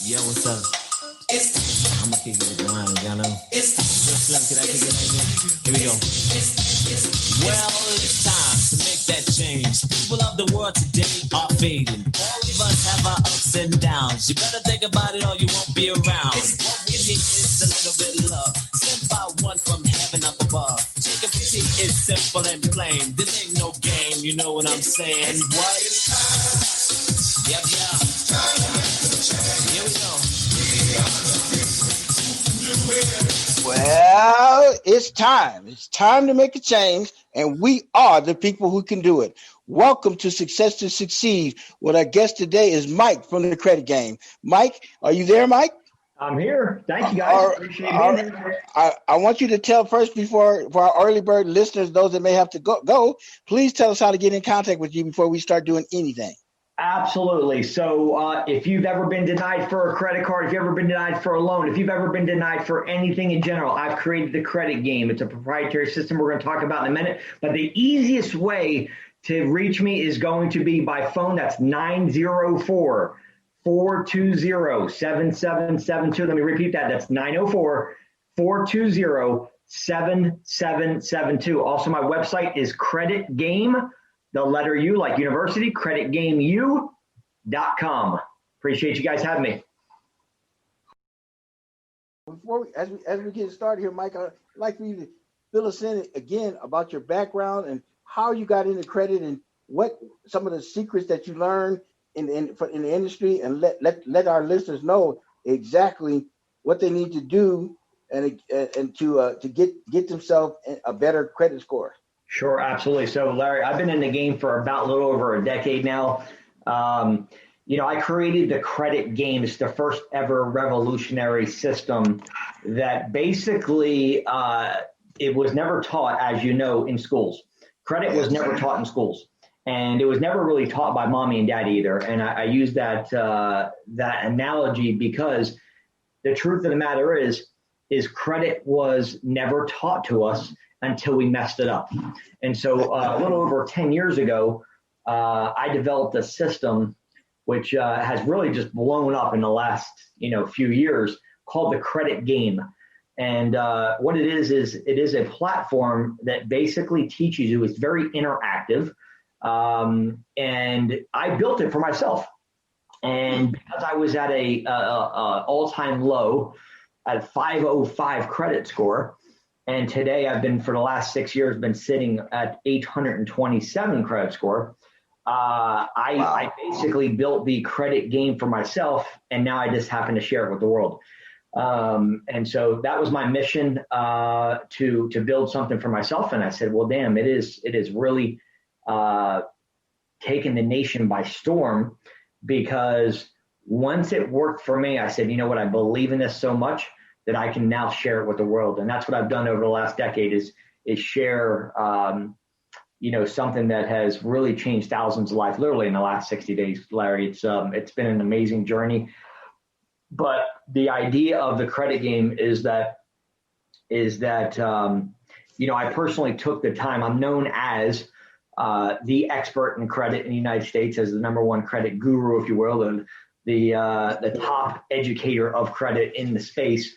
Yo, what's up? I'm gonna kick it with the line, y'all know. Slim, can I kick it like this? Here we go. Well, it's time to make that change. People of the world today are fading. All of us have our ups and downs. You better think about it or you won't be around. What we need is a little bit of love. Sent by one from heaven up above. Chicken for tea is simple and plain. This ain't no game, you know what I'm saying? What? Yep, yeah. Here we go. Well, it's time. It's time to make a change, and we are the people who can do it. Welcome to Success to Succeed. What our guest today is Mike from the Credit Game. Mike, are you there, Mike? I'm here. Thank you, guys. Appreciate being here. I want you to tell first, for our early bird listeners, those that may have to go, please tell us how to get in contact with you before we start doing anything. Absolutely. So if you've ever been denied for a credit card, if you've ever been denied for a loan, if you've ever been denied for anything in general, I've created the Credit Game. It's a proprietary system we're going to talk about in a minute. But the easiest way to reach me is going to be by phone. That's 904-420-7772. Let me repeat that. That's 904-420-7772. Also, my website is Credit Game, the letter U, like university, creditgameu.com. Appreciate you guys having me. As we get started here, Mike, I'd like for you to fill us in again about your background and how you got into credit and what some of the secrets that you learned in the industry, and let our listeners know exactly what they need to do and to get themselves a better credit score. Sure, absolutely. So, Larry, I've been in the game for about a little over a decade now. I created the Credit Game. It's the first ever revolutionary system that basically it was never taught, as you know, in schools. Credit was never taught in schools, and it was never really taught by mommy and daddy either. And I use that analogy because the truth of the matter is credit was never taught to us until we messed it up. And so a little over 10 years ago, I developed a system which has really just blown up in the last few years called the Credit Game. And what it is it is a platform that basically teaches you. It's very interactive. And I built it for myself. And because I was at a all-time low at 505 credit score, and today I've been, for the last 6 years, been sitting at 827 credit score. I basically built the Credit Game for myself, and now I just happen to share it with the world. And so that was my mission, to build something for myself. And I said, well, damn, it is really taken the nation by storm, because once it worked for me, I said, you know what, I believe in this so much that I can now share it with the world. And that's what I've done over the last decade is share, something that has really changed thousands of lives, literally in the last 60 days, Larry. It's been an amazing journey. But the idea of the Credit Game is that I personally took the time. I'm known as the expert in credit in the United States, as the number one credit guru, if you will, and the top educator of credit in the space.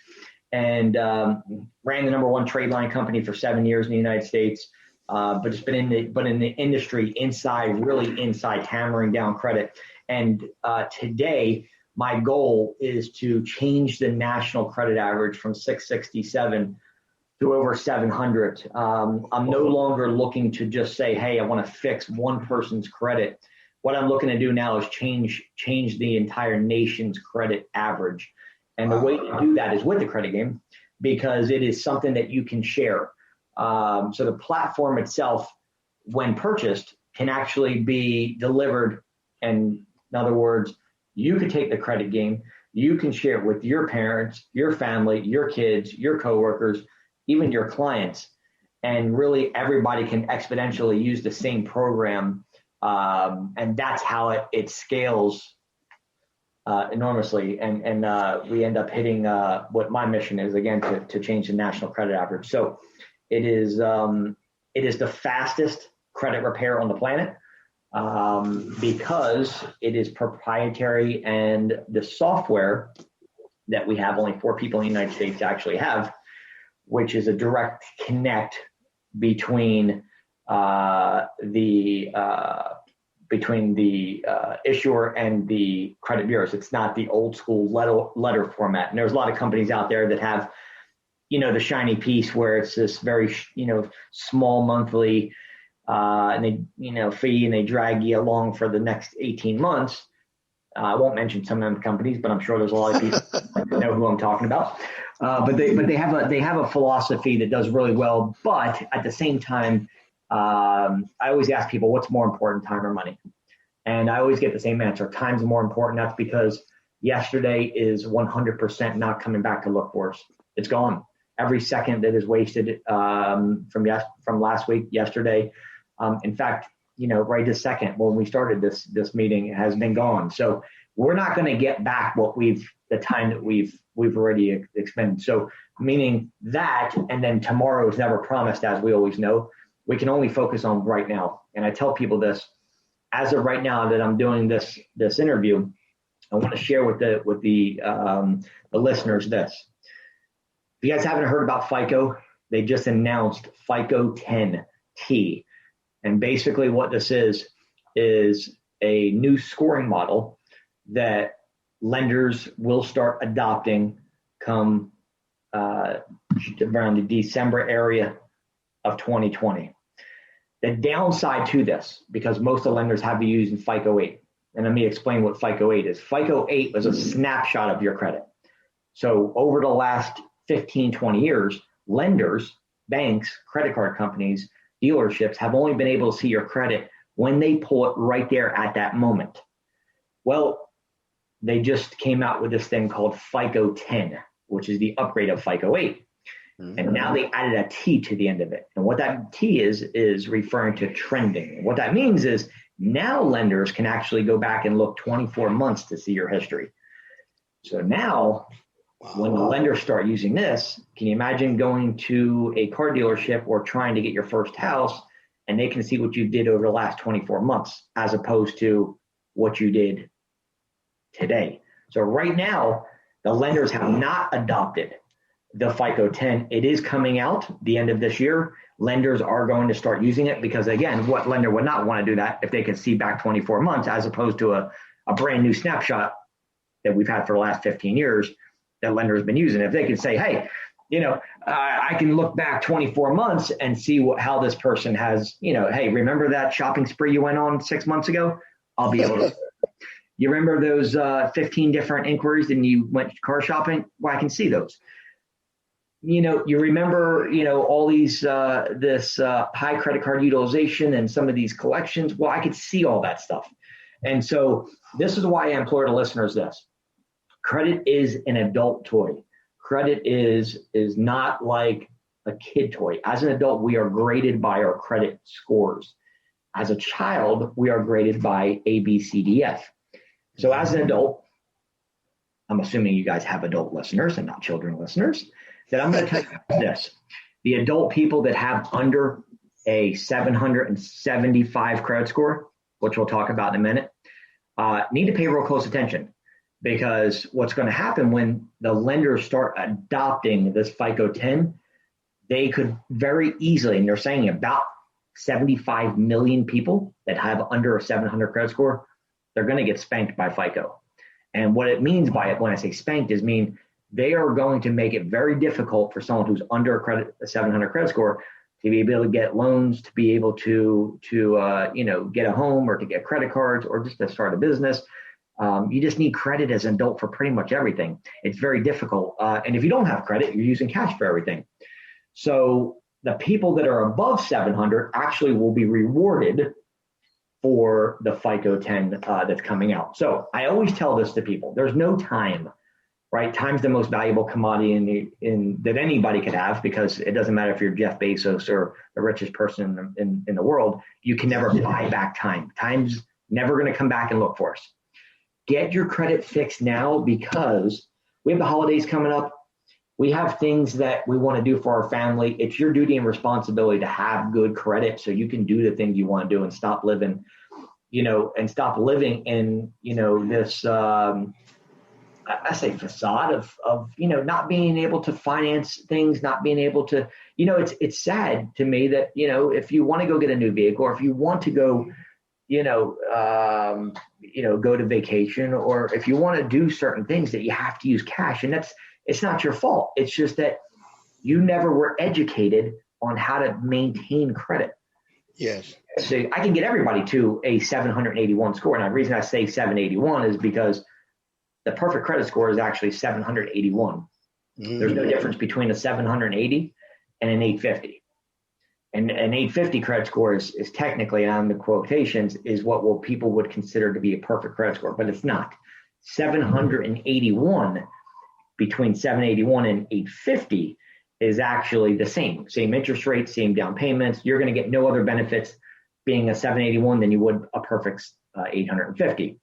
And ran the number one trade line company for 7 years in the United States, but it's been in the industry really inside hammering down credit. And today, my goal is to change the national credit average from 667 to over 700. I'm no longer looking to just say, hey, I want to fix one person's credit. What I'm looking to do now is change the entire nation's credit average. And the way to do that is with the Credit Game, because it is something that you can share. So the platform itself, when purchased, can actually be delivered. And in other words, you can take the Credit Game, you can share it with your parents, your family, your kids, your coworkers, even your clients. And really everybody can exponentially use the same program. And that's how it scales enormously, and we end up hitting what my mission is, again, to change the national credit average. So it is the fastest credit repair on the planet. because it is proprietary, and the software that we have, only 4 people in the United States actually have, which is a direct connect between the issuer and the credit bureaus. It's not the old school letter format. And there's a lot of companies out there that have, the shiny piece where it's this very, small monthly and they, fee, and they drag you along for the next 18 months. I won't mention some of them companies, but I'm sure there's a lot of people that know who I'm talking about. But they have a philosophy that does really well. But at the same time, I always ask people, what's more important, time or money? And I always get the same answer. Time's more important. That's because yesterday is 100% not coming back to look for us. It's gone. Every second that is wasted from last week, yesterday. In fact, right this second when we started this meeting has been gone. So we're not going to get back the time that we've already expended. So meaning that, and then tomorrow is never promised, as we always know. We can only focus on right now. And I tell people this, as of right now that I'm doing this interview, I want to share with the listeners this. If you guys haven't heard about FICO, they just announced FICO 10T. And basically what this is a new scoring model that lenders will start adopting come around the December area of 2020. The downside to this, because most of the lenders have been using FICO 8, and let me explain what FICO 8 is. FICO 8 was a snapshot of your credit. So over the last 15, 20 years, lenders, banks, credit card companies, dealerships have only been able to see your credit when they pull it right there at that moment. Well, they just came out with this thing called FICO 10, which is the upgrade of FICO 8. Mm-hmm. And now they added a T to the end of it. And what that T is referring to trending. And what that means is now lenders can actually go back and look 24 months to see your history. So now, when the lenders start using this, can you imagine going to a car dealership or trying to get your first house, and they can see what you did over the last 24 months as opposed to what you did today. So right now, the lenders have not adopted the FICO 10. It is coming out the end of this year. Lenders are going to start using it because, again, what lender would not want to do that if they could see back 24 months as opposed to a brand new snapshot that we've had for the last 15 years that lender has been using. If they can say, hey, I can look back 24 months and see how this person has, hey, remember that shopping spree you went on 6 months ago? I'll be able to. You remember those 15 different inquiries and you went car shopping? Well, I can see those. You remember, all these, this high credit card utilization and some of these collections? Well, I could see all that stuff. And so this is why I implore the listeners this. Credit is an adult toy. Credit is not like a kid toy. As an adult, we are graded by our credit scores. As a child, we are graded by A, B, C, D, F. So as an adult, I'm assuming you guys have adult listeners and not children listeners, that I'm going to tell you this. The adult people that have under a 775 credit score, which we'll talk about in a minute, need to pay real close attention. Because what's going to happen when the lenders start adopting this FICO 10, they could very easily, and they're saying about 75 million people that have under a 700 credit score, they're going to get spanked by FICO. And what it means by it, when I say spanked, is mean they are going to make it very difficult for someone who's under a 700 credit score to be able to get loans, to be able to get a home or to get credit cards or just to start a business. You just need credit as an adult for pretty much everything. It's very difficult. And if you don't have credit, you're using cash for everything. So the people that are above 700 actually will be rewarded for the FICO 10 that's coming out. So I always tell this to people. There's no time, right? Time's the most valuable commodity that anybody could have, because it doesn't matter if you're Jeff Bezos or the richest person in the world. You can never buy back time. Time's never going to come back and look for us. Get your credit fixed now, because we have the holidays coming up. We have things that we want to do for our family. It's your duty and responsibility to have good credit so you can do the things you want to do and stop living, and stop living in, this, I say facade of, not being able to finance things, not being able to, it's sad to me that, if you want to go get a new vehicle, or if you want to go, go to vacation, or if you want to do certain things, that you have to use cash. And it's not your fault. It's just that you never were educated on how to maintain credit. Yes. So I can get everybody to a 781 score. And the reason I say 781 is because the perfect credit score is actually 781. Mm-hmm. There's no difference between a 780 and an 850. And an 850 credit score is technically, on the quotations, is what people would consider to be a perfect credit score, but it's not. 781, between 781 and 850, is actually the same interest rate, same down payments. You're going to get no other benefits being a 781 than you would a perfect 850.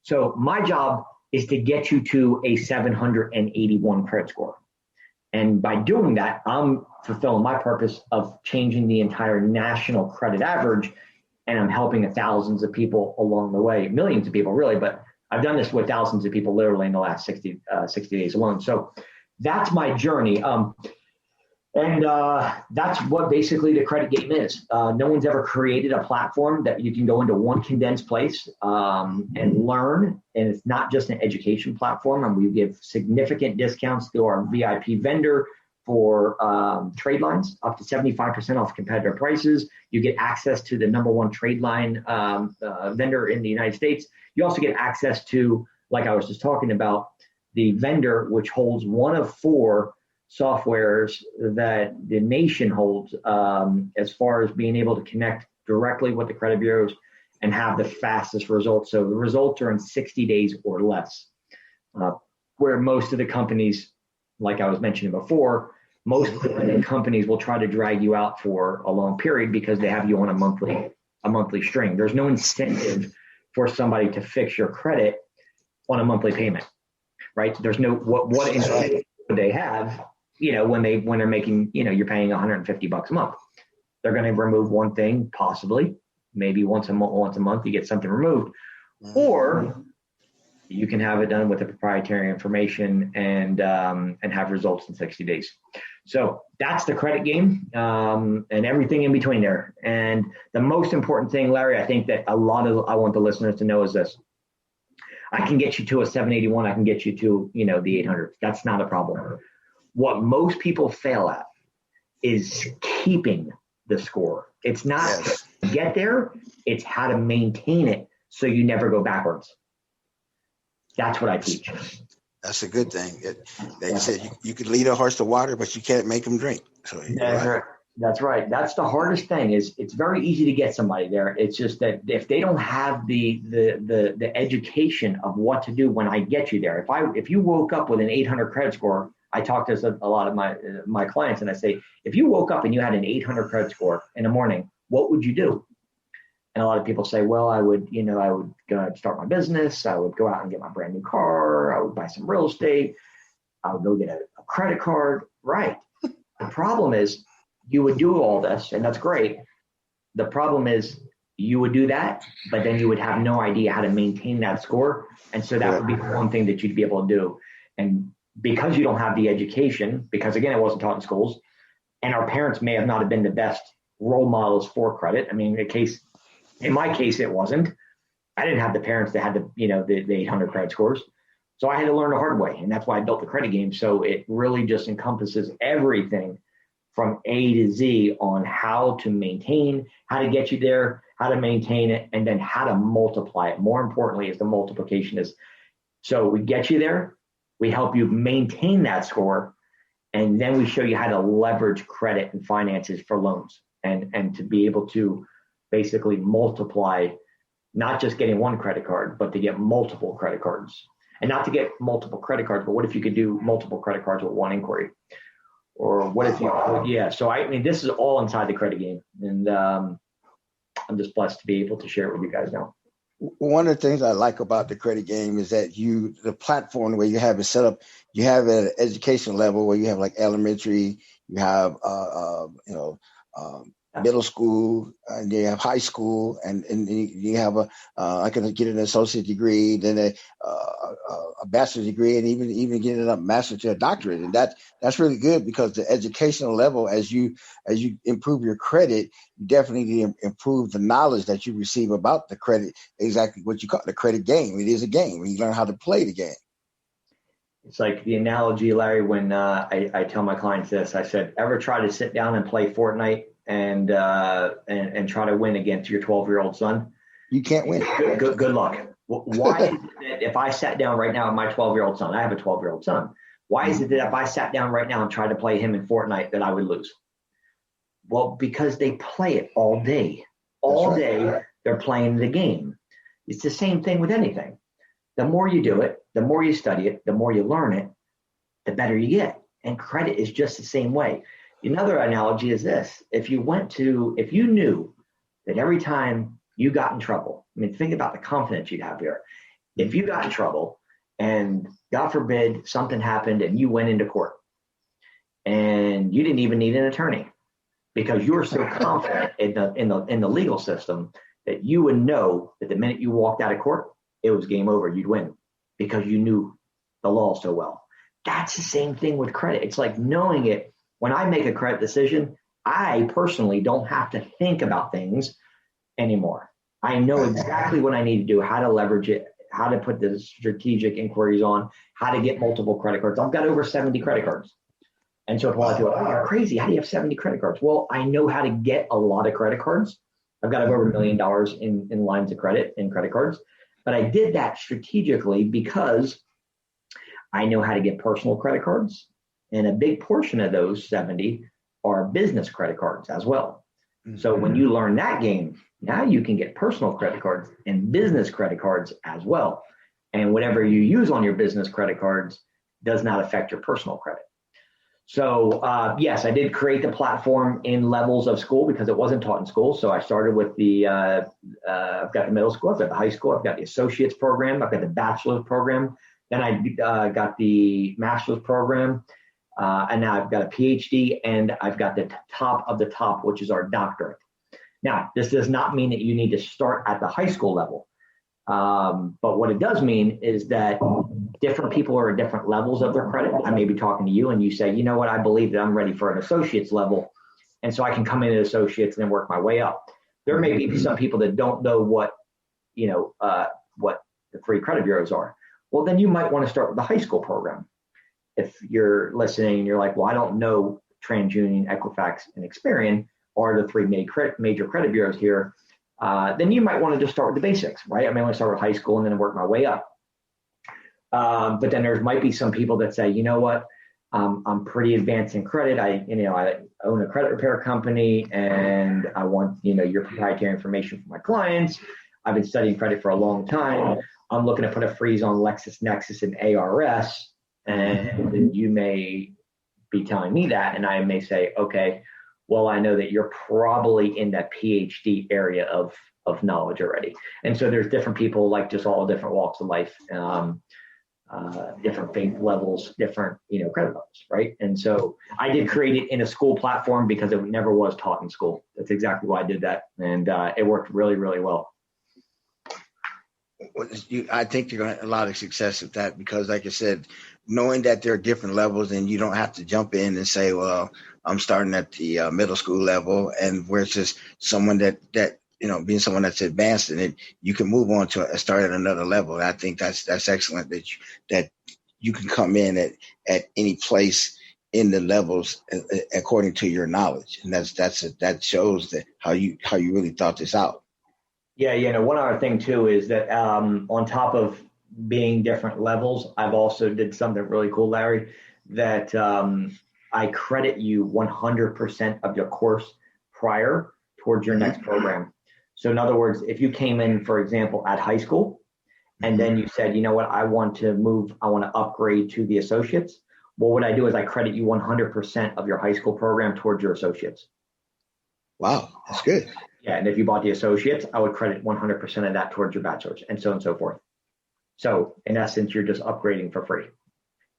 So my job is to get you to a 781 credit score. And by doing that, I'm fulfilling my purpose of changing the entire national credit average. And I'm helping thousands of people along the way, millions of people really, but I've done this with thousands of people literally in the last 60 days alone. So that's my journey. And that's what basically the credit game is. No one's ever created a platform that you can go into one condensed place and learn. And it's not just an education platform. And we give significant discounts to our VIP vendor for trade lines, up to 75% off competitor prices. You get access to the #1 trade line vendor in the United States. You also get access to, like I was just talking about, the vendor which holds one of 4 softwares that the nation holds as far as being able to connect directly with the credit bureaus and have the fastest results. So the results are in 60 days or less, where most of the companies, like I was mentioning before, most of the companies will try to drag you out for a long period because they have you on a monthly string. There's no incentive for somebody to fix your credit on a monthly payment, right? There's no, what incentive would they have? When they're making, you're paying $150 a month, they're going to remove one thing, possibly, maybe once a month you get something removed, or you can have it done with the proprietary information and have results in 60 days. So that's the credit game, and everything in between there. And the most important thing, Larry, I think that I want the listeners to know is this: I can get you to a 781. I can get you to, the 800. That's not a problem. What most people fail at is keeping the score. It's not to get there, it's how to maintain it so you never go backwards. That's what I teach. That's a good thing. They said you could lead a horse to water, but you can't make him drink. So That's right. That's the hardest thing. Is it's very easy to get somebody there. It's just that if they don't have the education of what to do when I get you there. If you woke up with an 800 credit score, I talk to a lot of my clients and I say, if you woke up and you had an 800 credit score in the morning, what would you do? And a lot of people say, well, I would go start my business. I would go out and get my brand new car. I would buy some real estate. I would go get a credit card. Right. The problem is you would do all this, and that's great. The problem is you would do that, but then you would have no idea how to maintain that score. And so that would be one thing that you'd be able to do. And because you don't have the education, because again, it wasn't taught in schools, and our parents may have not have been the best role models for credit. I mean, in my case, it wasn't. I didn't have the parents that had the 800 credit scores. So I had to learn the hard way. And that's why I built the credit game. So it really just encompasses everything from A to Z on how to maintain, how to get you there, how to maintain it, and then how to multiply it. More importantly is the multiplication is. So we get you there. We help you maintain that score, and then we show you how to leverage credit and finances for loans and to be able to basically multiply, not just getting one credit card, but to get multiple credit cards. And not to get multiple credit cards, but what if you could do multiple credit cards with one inquiry? Or what if so I mean, this is all inside the credit game. And I'm just blessed to be able to share it with you guys now. One of the things I like about the credit game is that the platform where you have it set up, you have at an education level where you have like elementary, you have, middle school, and you have high school, and you have I can get an associate degree, then a bachelor's degree, and even getting a master's to a doctorate, and that's really good because the educational level, as you improve your credit, you definitely improve the knowledge that you receive about the credit, exactly what you call the credit game. It is a game. You learn how to play the game. It's like the analogy, Larry, when I tell my clients this. I said, ever try to sit down and play Fortnite and try to win against your 12-year-old son? You can't win. Good luck. Why is it that if I sat down right now with my 12-year-old son, I have a 12-year-old son, why is it that if I sat down right now and tried to play him in Fortnite that I would lose? Well, because they play it all day. All day they're playing the game. It's the same thing with anything. The more you do it, the more you study it, the more you learn it, the better you get. And credit is just the same way. Another analogy is this. If you knew that every time you got in trouble, I mean, think about the confidence you'd have here. If you got in trouble and God forbid something happened and you went into court and you didn't even need an attorney because you were so confident in the legal system that you would know that the minute you walked out of court, it was game over. You'd win because you knew the law so well. That's the same thing with credit. It's like knowing it. When I make a credit decision, I personally don't have to think about things anymore. I know exactly what I need to do, how to leverage it, how to put the strategic inquiries on, how to get multiple credit cards. I've got over 70 credit cards. And so if I go, oh, you're crazy. How do you have 70 credit cards? Well, I know how to get a lot of credit cards. I've got over $1 million in lines of credit in credit cards. But I did that strategically because I know how to get personal credit cards. And a big portion of those 70 are business credit cards as well. Mm-hmm. So when you learn that game, now you can get personal credit cards and business credit cards as well. And whatever you use on your business credit cards does not affect your personal credit. So yes, I did create the platform in levels of school because it wasn't taught in school. So I started with I've got the middle school, I've got the high school, I've got the associate's program, I've got the bachelor's program. Then I got the master's program. And now I've got a PhD and I've got the top of the top, which is our doctorate. Now, this does not mean that you need to start at the high school level. But what it does mean is that different people are at different levels of their credit. I may be talking to you and you say, you know what, I believe that I'm ready for an associate's level. And so I can come in at associates and then work my way up. There may be some people that don't know what the 3 credit bureaus are. Well, then you might want to start with the high school program. If you're listening and you're like, well, I don't know TransUnion, Equifax, and Experian are the 3 major credit bureaus here, then you might want to just start with the basics, right? I may want to start with high school and then work my way up. But then there might be some people that say, you know what, I'm pretty advanced in credit. I own a credit repair company and I want, your proprietary information for my clients. I've been studying credit for a long time. I'm looking to put a freeze on LexisNexis and ARS. And you may be telling me that, and I may say, okay, well, I know that you're probably in that PhD area of knowledge already. And so there's different people, like just all different walks of life, different faith levels, different, credit levels, right? And so I did create it in a school platform because it never was taught in school. That's exactly why I did that. And it worked really, really well. I think you're going to have a lot of success with that because, like I said, knowing that there are different levels and you don't have to jump in and say, well, I'm starting at the middle school level, and where it's just someone that being someone that's advanced in it, you can move on to start at another level. And I think that's excellent that you can come in at any place in the levels according to your knowledge, and that shows that how you really thought this out. Yeah, one other thing too is that on top of being different levels, I've also did something really cool, Larry, that I credit you 100% of your course prior towards your next program. So in other words, if you came in, for example, at high school, and then you said, you know what, I want to upgrade to the associates. Well, what I do is I credit you 100% of your high school program towards your associates. Wow, that's good. Yeah, and if you bought the associates, I would credit 100% of that towards your bachelor's, and so on and so forth. So in essence, you're just upgrading for free.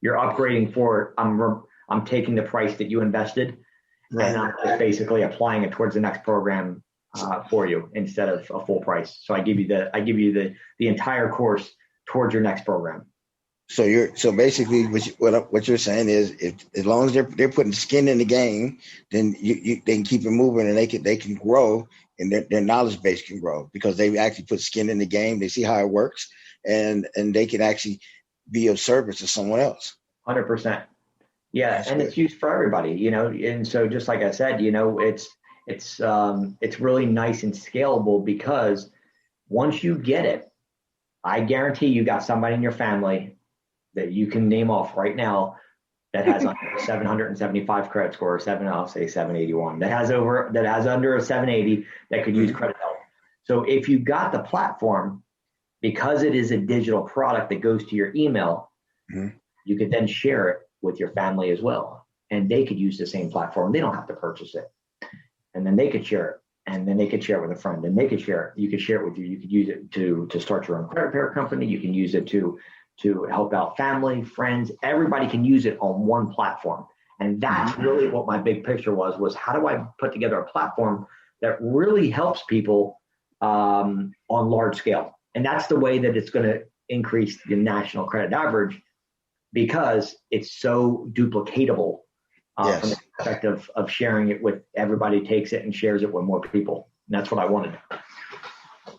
You're upgrading for, I'm taking the price that you invested and I'm just basically applying it towards the next program for you instead of a full price. So I give you the entire course towards your next program. So basically what you're saying is, if as long as they're putting skin in the game, then they can keep it moving, and they can grow, and their knowledge base can grow because they actually put skin in the game. They see how it works, and they can actually be of service to someone else. 100%. Yeah, That's and good. it's used for everybody, And so, just like I said, it's really nice and scalable because once you get it, I guarantee you got somebody in your family that you can name off right now that has under 775 credit score, I'll say 781, that has under a 780 that could use credit help. So if you got the platform, because it is a digital product that goes to your email, you could then share it with your family as well. And they could use the same platform. They don't have to purchase it. And then they could share it. And then they could share it with a friend, and they could share it. You could share it with you. You could use it to start your own credit repair company. You can use it to help out family, friends. Everybody can use it on one platform. And that's really what my big picture was how do I put together a platform that really helps people on large scale? And that's the way that it's going to increase the national credit average, because it's so duplicatable from the perspective of sharing it with everybody, takes it and shares it with more people. And that's what I wanted.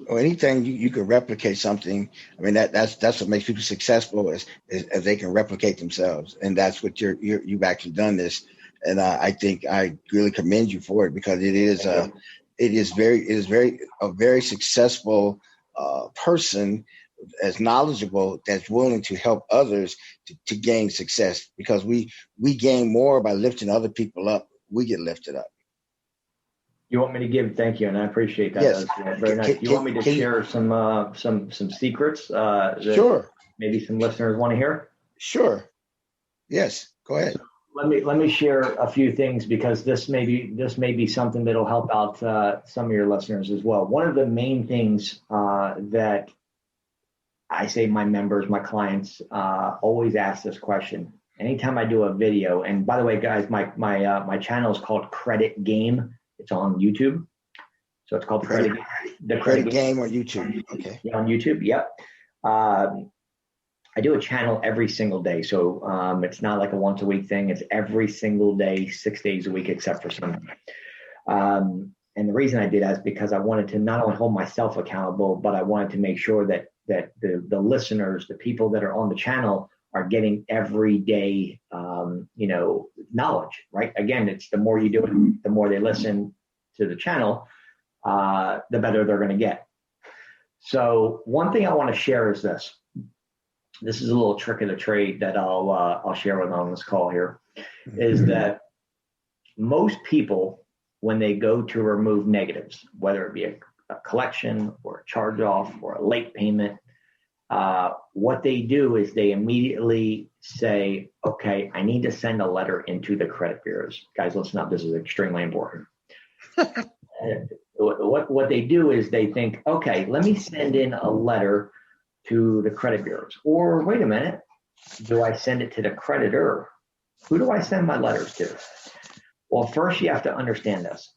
Or anything you can replicate something. I mean, that's what makes people successful is they can replicate themselves, and that's what you've actually done this. And I think I really commend you for it, because it is a very successful person, as knowledgeable, that's willing to help others to gain success, because we gain more by lifting other people up. We get lifted up. You want me to give? Thank you, and I appreciate that. Yes. That's very nice. You want me to share some secrets? Sure. Maybe some listeners want to hear. Sure. Yes. Go ahead. Let me share a few things, because this may be something that'll help out some of your listeners as well. One of the main things that I say my members, my clients, always ask this question anytime I do a video. And by the way, guys, my channel is called Credit Game. It's on YouTube. So it's called Credit Game on YouTube. Okay. Yeah, on YouTube. Yep. I do a channel every single day. So it's not like a once a week thing. It's every single day, 6 days a week, except for Sunday. And the reason I did that is because I wanted to not only hold myself accountable, but I wanted to make sure that the listeners, the people that are on the channel, are getting everyday, knowledge, right? Again, it's the more you do it, the more they listen to the channel, the better they're going to get. So one thing I want to share is this. This is a little trick of the trade that I'll share with on this call here, is that most people, when they go to remove negatives, whether it be a collection or a charge off or a late payment, what they do is they immediately say, okay, I need to send a letter into the credit bureaus. Guys, listen up. This is extremely important. What they do is they think, okay, let me send in a letter to the credit bureaus. Or wait a minute, do I send it to the creditor? Who do I send my letters to? Well, first you have to understand this.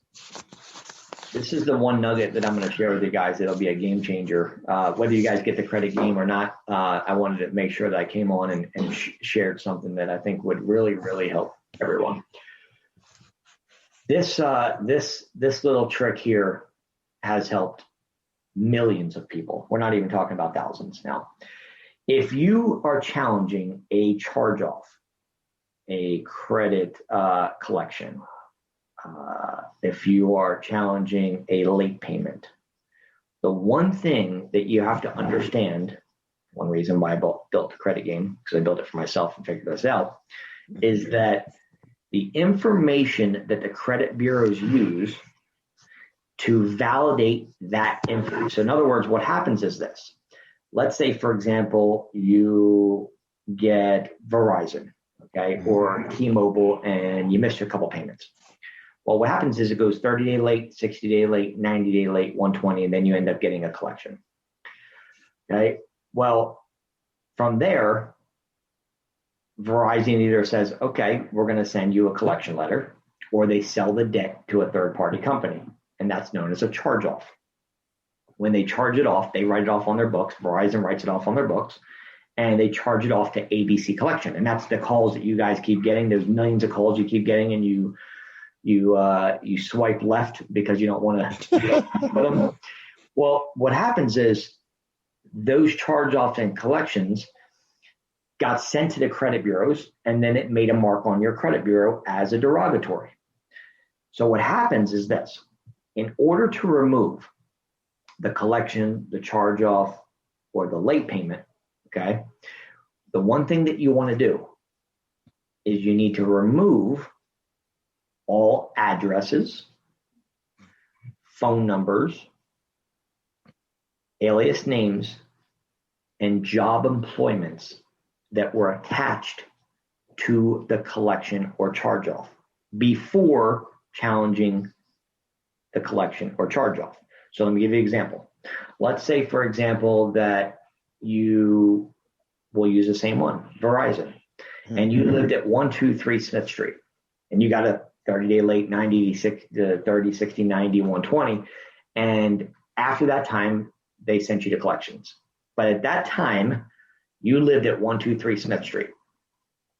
This is the one nugget that I'm going to share with you guys. It'll be a game changer. Whether you guys get the credit game or not, I wanted to make sure that I came on and shared something that I think would really, really help everyone. This little trick here has helped millions of people. We're not even talking about thousands now. If you are challenging a charge-off, a credit collection, if you are challenging a late payment, the one thing that you have to understand, one reason why I built the credit game, because I built it for myself and figured this out, is that the information that the credit bureaus use to validate that info. So in other words, what happens is this. Let's say, for example, you get Verizon, okay, or T-Mobile, and you missed a couple payments. Well, what happens is it goes 30-day late, 60-day late, 90-day late, 120, and then you end up getting a collection. Okay. Well, from there, Verizon either says, okay, we're going to send you a collection letter, or they sell the debt to a third-party company, and that's known as a charge-off. When they charge it off, they write it off on their books. Verizon writes it off on their books, and they charge it off to ABC Collection. And that's the calls that you guys keep getting. There's millions of calls you keep getting, and you swipe left because you don't want to put them. Well, what happens is those charge-offs and collections got sent to the credit bureaus, and then it made a mark on your credit bureau as a derogatory. So what happens is this: in order to remove the collection, the charge-off, or the late payment, okay, the one thing that you want to do is you need to remove all addresses, phone numbers, alias names, and job employments that were attached to the collection or charge-off before challenging the collection or charge-off. So let me give you an example. Let's say, for example, that you will use the same one, Verizon, and you lived at 123 Smith Street, and you got a 30-day late, 90, 30, 60, 90, 120, and after that time, they sent you to collections. But at that time, you lived at 123 Smith Street.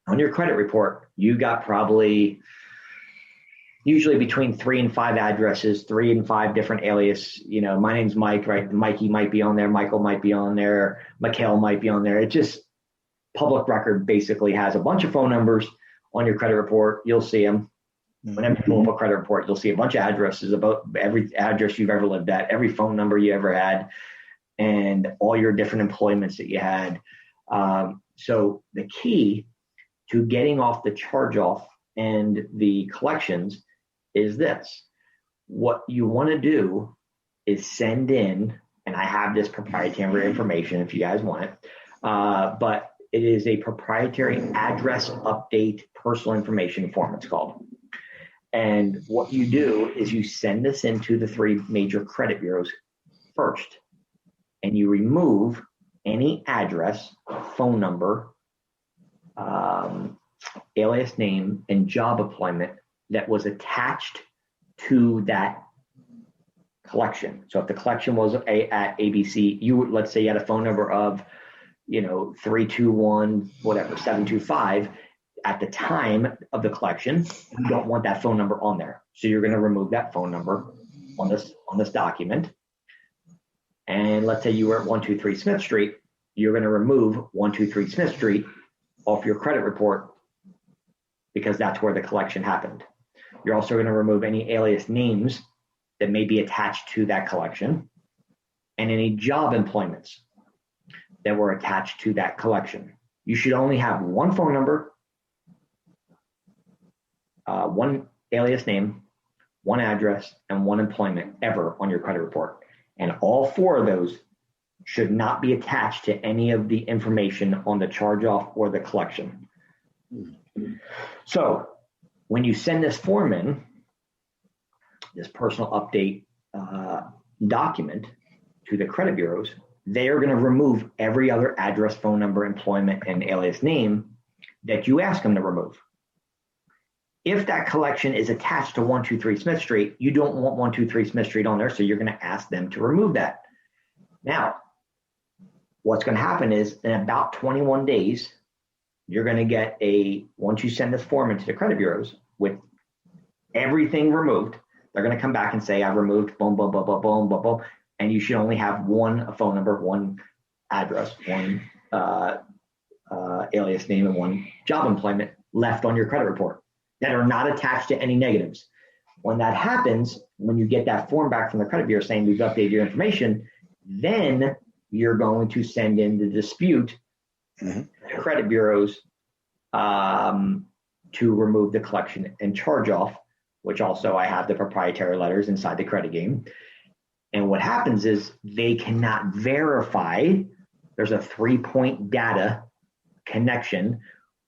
On your credit report, you got probably usually between 3 and 5 addresses, 3 and 5 different alias. You know, my name's Mike, right? Mikey might be on there. Michael might be on there. Mikhail might be on there. It just, public record basically has a bunch of phone numbers on your credit report. You'll see them. Whenever you pull up a credit report, you'll see a bunch of addresses, about every address you've ever lived at, every phone number you ever had, and all your different employments that you had. So the key to getting off the charge-off and the collections is this. What you want to do is send in, and I have this proprietary information if you guys want it, but it is a proprietary address update personal information form, it's called. And what you do is you send this into the 3 major credit bureaus first, and you remove any address, phone number, alias name, and job employment that was attached to that collection. So if the collection was at ABC, let's say you had a phone number of, 321, whatever, 725. At the time of the collection, you don't want that phone number on there. So you're going to remove that phone number on this document. And let's say you were at 123 Smith Street, you're going to remove 123 Smith Street off your credit report because that's where the collection happened. You're also going to remove any alias names that may be attached to that collection and any job employments that were attached to that collection. You should only have one phone number, one alias name, one address, and one employment ever on your credit report. And all 4 of those should not be attached to any of the information on the charge-off or the collection. So when you send this form in, this personal update document to the credit bureaus, they are going to remove every other address, phone number, employment, and alias name that you ask them to remove. If that collection is attached to 123 Smith Street, you don't want 123 Smith Street on there, so you're going to ask them to remove that. Now, what's going to happen is in about 21 days, you're going to get once you send this form into the credit bureaus with everything removed, they're going to come back and say, I've removed boom, boom, boom, boom, boom, boom, boom. And you should only have one phone number, one address, one alias name, and one job employment left on your credit report that are not attached to any negatives. When that happens, when you get that form back from the credit bureau saying we've updated your information, then you're going to send in the dispute to the credit bureaus to remove the collection and charge off, which also I have the proprietary letters inside the credit game. And what happens is they cannot verify. There's a 3-point data connection.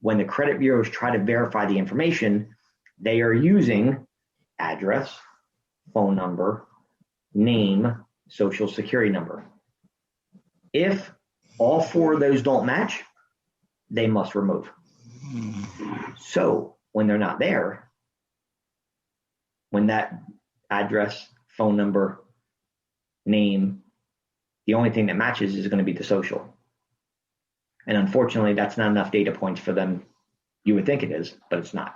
When the credit bureaus try to verify the information, they are using address, phone number, name, social security number. If all 4 of those don't match, they must remove. So when they're not there, when that address, phone number, name, the only thing that matches is going to be the social. And unfortunately, that's not enough data points for them. You would think it is, but it's not.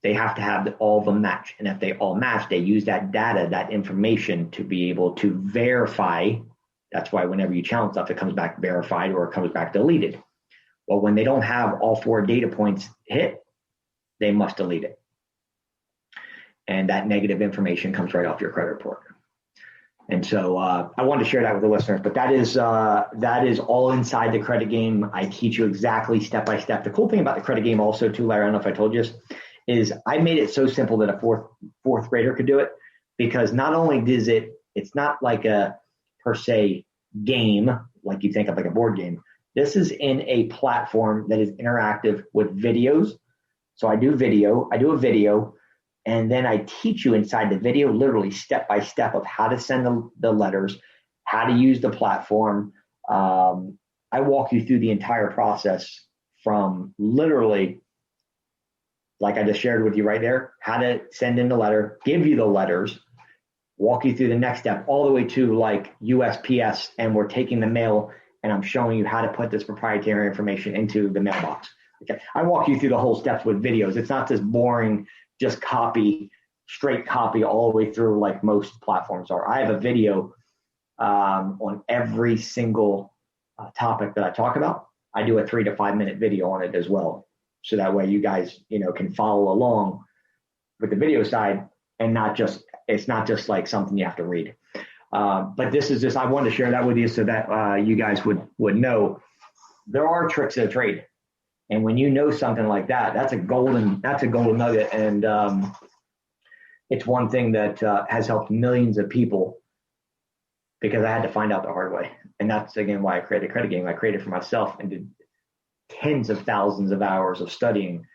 They have to have all of them match. And if they all match, they use that data, that information to be able to verify. That's why whenever you challenge stuff, it comes back verified or it comes back deleted. Well, when they don't have all 4 data points hit, they must delete it. And that negative information comes right off your credit report. And so I wanted to share that with the listeners, but that is all inside the credit game. I teach you exactly step by step. The cool thing about the credit game also too, Larry, I don't know if I told you this, is I made it so simple that a fourth grader could do it, because not only does it's not like a per se game, like you think of like a board game. This is in a platform that is interactive with videos. So I do a video, and then I teach you inside the video, literally step by step of how to send the letters, how to use the platform. I walk you through the entire process from literally, like I just shared with you right there, how to send in the letter, give you the letters, walk you through the next step, all the way to like USPS, and we're taking the mail, and I'm showing you how to put this proprietary information into the mailbox. Okay, I walk you through the whole steps with videos. It's not this boring, just straight copy all the way through like most platforms are. I have a video on every single topic that I talk about. I do a 3 to 5 minute video on it as well. So that way you guys, can follow along with the video side and it's not just like something you have to read. But this is I wanted to share that with you so that you guys would know there are tricks of the trade. And when you know something like that, that's a golden nugget. And it's one thing that has helped millions of people, because I had to find out the hard way. And that's, again, why I created a credit game. I created for myself and did tens of thousands of hours of studying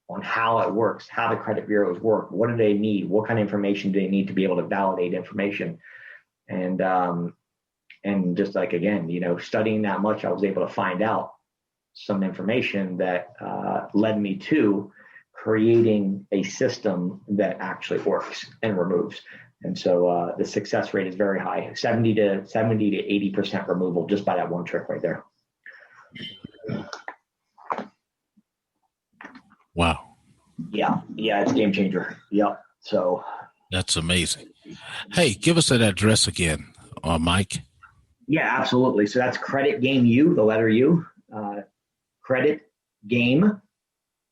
on how it works, how the credit bureaus work, what do they need, what kind of information do they need to be able to validate information. And just like, again, studying that much, I was able to find out some information that led me to creating a system that actually works and removes. And so the success rate is very high, 70 to 80% removal just by that one trick right there. Wow. Yeah, it's a game changer. Yep. So that's amazing. Hey, give us that address again, Mike. Yeah, absolutely. So that's Credit Game U, the letter U. Credit Game,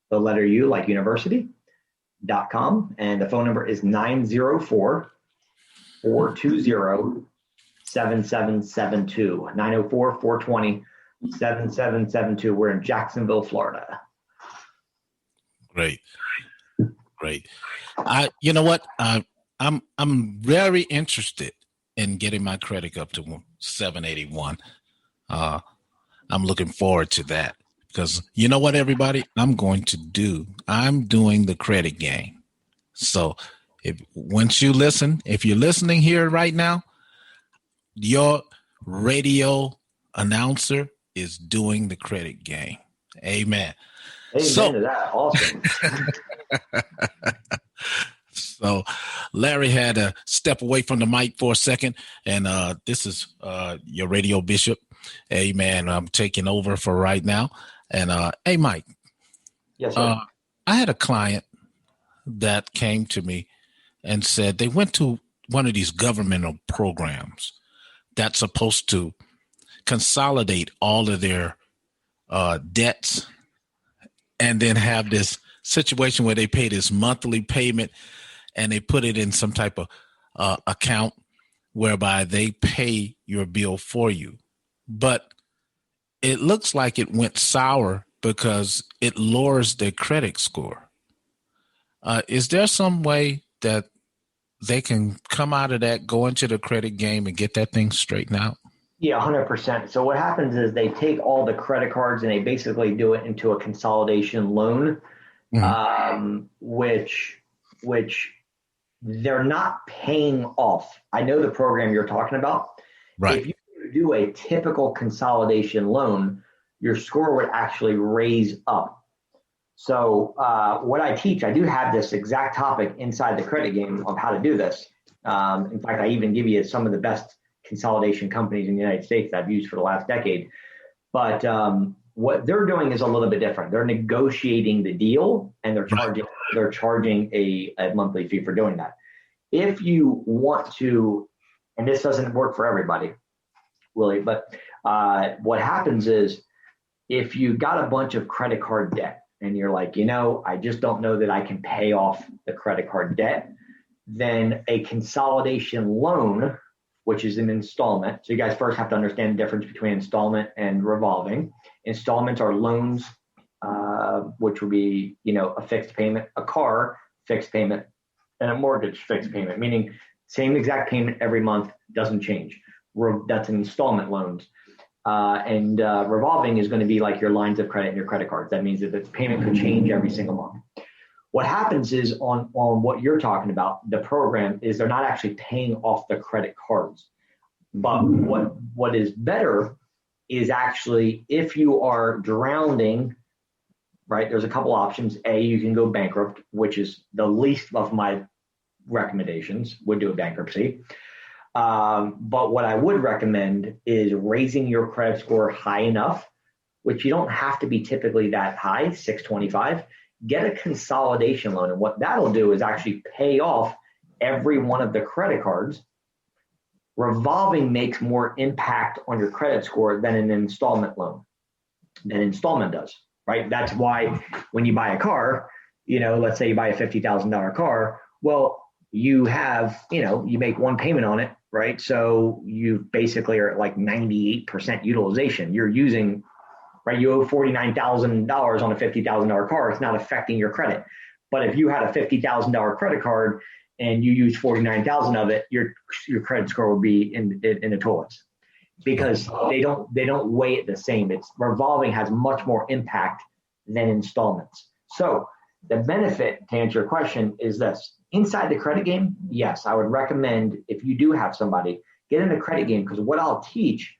the letter U, like university.com. And the phone number is 904-420-7772. 904-420-7772. We're in Jacksonville, Florida. Great. You know what? I'm very interested in getting my credit up to 781. I'm looking forward to that, because you know what, everybody, I'm doing the credit game. So if you're listening here right now, your radio announcer is doing the credit game. Amen. Amen to that. Awesome. So Larry had to step away from the mic for a second, and this is your radio bishop. Amen. I'm taking over for right now. And hey, Mike. Yes, sir. I had a client that came to me and said they went to one of these governmental programs that's supposed to consolidate all of their debts, and then have this situation where they pay this monthly payment and they put it in some type of account whereby they pay your bill for you. But it looks like it went sour because it lowers their credit score. Is there some way that they can come out of that, go into the credit game and get that thing straightened out? Yeah, 100%. So what happens is they take all the credit cards and they basically do it into a consolidation loan, which they're not paying off. I know the program you're talking about. Right. If you do a typical consolidation loan, your score would actually raise up. So what I teach, I do have this exact topic inside the credit game of how to do this. In fact, I even give you some of the best consolidation companies in the United States that I've used for the last decade. But what they're doing is a little bit different. They're negotiating the deal, and they're charging a monthly fee for doing that. If you want to, and this doesn't work for everybody, Willie, but what happens is if you got a bunch of credit card debt and you're like, I just don't know that I can pay off the credit card debt, then a consolidation loan, which is an installment. So you guys first have to understand the difference between installment and revolving. Installments are loans, which would be, a fixed payment, a car fixed payment, and a mortgage fixed payment, meaning same exact payment every month, doesn't change. That's an installment loans. And revolving is going to be like your lines of credit and your credit cards. That means that the payment could change every single month. What happens is on what you're talking about, the program is they're not actually paying off the credit cards. But what is better is actually if you are drowning, right, there's a couple options. A, you can go bankrupt, which is the least of my recommendations, would do a bankruptcy. But what I would recommend is raising your credit score high enough, which you don't have to be typically that high, 625. Get a consolidation loan. And what that'll do is actually pay off every one of the credit cards. Revolving makes more impact on your credit score than an installment loan, than installment does, right? That's why when you buy a car, let's say you buy a $50,000 car, well, you have, you make one payment on it, right? So you basically are at like 98% utilization. You're using, right? You owe $49,000 on a $50,000 car. It's not affecting your credit. But if you had a $50,000 credit card and you use 49,000 of it, your credit score will be in the toilets because they don't weigh it the same. It's revolving has much more impact than installments. So the benefit, to answer your question, is this. Inside the credit game, yes, I would recommend if you do have somebody, get in the credit game, because what I'll teach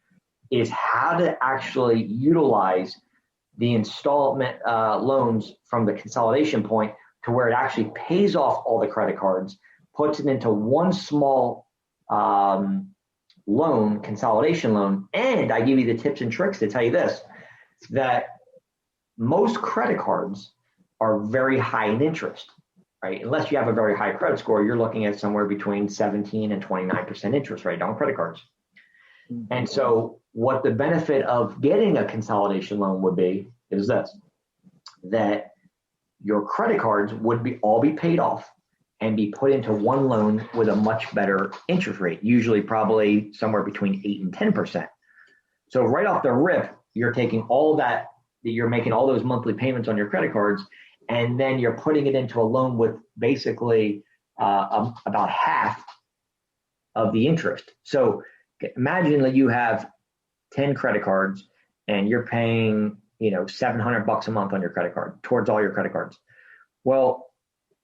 is how to actually utilize the installment loans from the consolidation point to where it actually pays off all the credit cards, puts it into one small loan, consolidation loan. And I give you the tips and tricks to tell you this, that most credit cards are very high in interest, right? Unless you have a very high credit score, you're looking at somewhere between 17 and 29% interest rate on credit cards. And so what the benefit of getting a consolidation loan would be is this, that your credit cards would all be paid off and be put into one loan with a much better interest rate, usually probably somewhere between 8 and 10%. So right off the rip, you're taking all that you're making all those monthly payments on your credit cards, and then you're putting it into a loan with basically about half of the interest. So imagine that you have 10 credit cards and you're paying, $700 a month on your credit card towards all your credit cards. Well,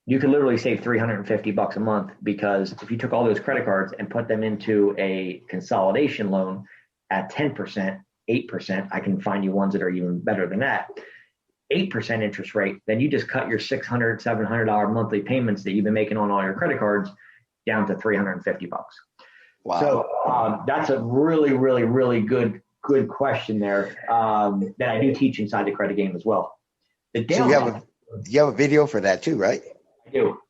you could literally save $350 a month, because if you took all those credit cards and put them into a consolidation loan at 10%, 8%, I can find you ones that are even better than that, 8% interest rate, then you just cut your $600, $700 monthly payments that you've been making on all your credit cards down to $350. Wow. So that's a really, really, really good question there that I do teach inside the credit game as well. So you have a video for that too, right?